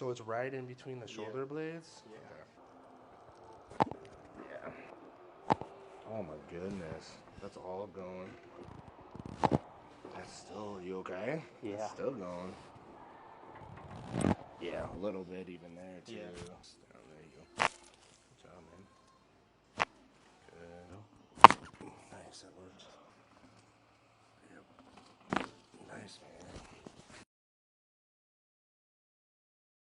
So it's right in between the shoulder blades? Yeah. Okay. Yeah. Oh my goodness. That's all going. That's still, you okay? Yeah. It's still going. Yeah, a little bit even there too. Yeah. There you go. Good job, man. Good. Nice, that works. Yep. Nice, man.